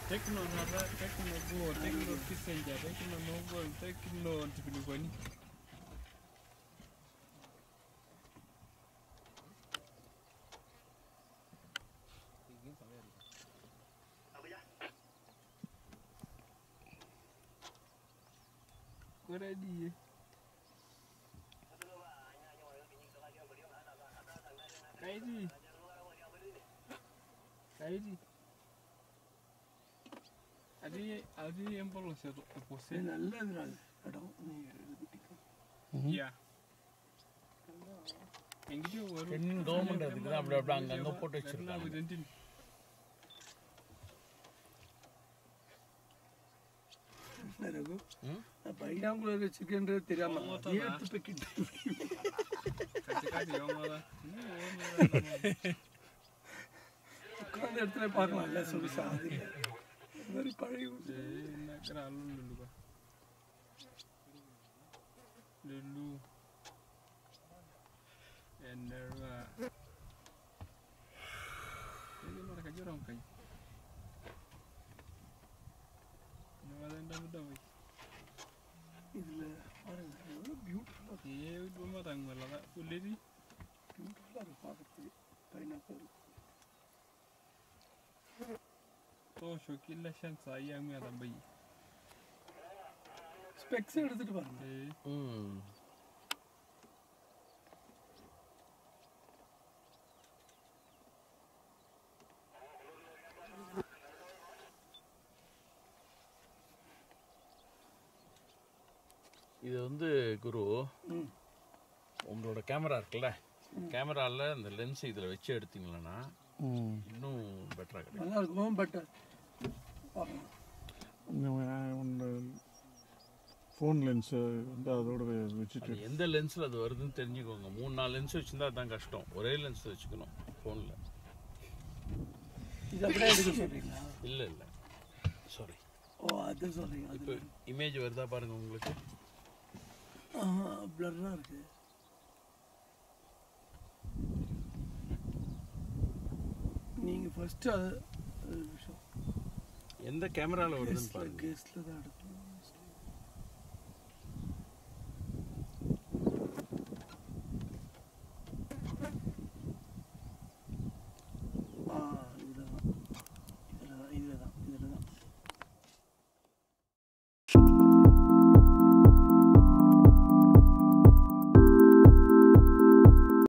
Techno nada, techno go, techno kisenja, techno no go, techno tipini kwani. Kora di. Kaidi. Kaidi. Adi empolo se opose. Yeah. Engidio varu. Ennin government adukku apdi anga போட்டு வச்சிருக்காங்க. ரகு பைனாங்குலர் சிக்கன்றது தெரியாம ஏத்து packet கச்சக்காதி யோமாதா உட்கார்ந்த இடத்துல பார்க்கலாம்ல சொல்லி சாதி very பழைய நக்கற அல்லுல்லுக லுல்லு என்னடா இது நம்ம கஜரோம் கை இதுல பாருங்க எவ்வளவு பியூட்டிஃபுல்லா இருக்கு. ஏமா தாங்கல புல்லேதி பியூட்டிஃபுல்லா இருக்கு பார்க்கிறதுக்கு பைனாப்பிள். தோஷோ கில்ல ஷான்ஸ் ஐயாமி அதம்பை ஸ்பெக்ஸ் எடுத்துட்டு பாருங்க. இது வந்து குரு உங்களோட கேமரா இருக்குல்ல, கேமரால இந்த லென்ஸ் இதில் வச்சு எடுத்தீங்களன்னா இன்னும் பெட்டராக கிடைக்கும். நல்லா இருக்கும். பட் ஃபோன் லென்ஸ் வந்து அதோட வச்சுட்டு எந்த லென்ஸில் அது வருதுன்னு தெரிஞ்சுக்கோங்க. 3-4 லென்ஸ் வச்சுருந்தா அதுதான் கஷ்டம். ஒரே லென்ஸ் வச்சுக்கணும் ஃபோனில். இது அப்படியே எடுக்க சொல்றீங்களா? இல்லை சாரி. ஓ அது சொல்றீங்க. இப்போ இமேஜ் வருதா பாருங்க உங்களுக்கு. பிளர்ரா இருக்கு. நீங்க ஃபர்ஸ்ட் அது எந்த கேமரால வருதுன்னு பாருங்க. கேஸ்ல தான் எடுத்து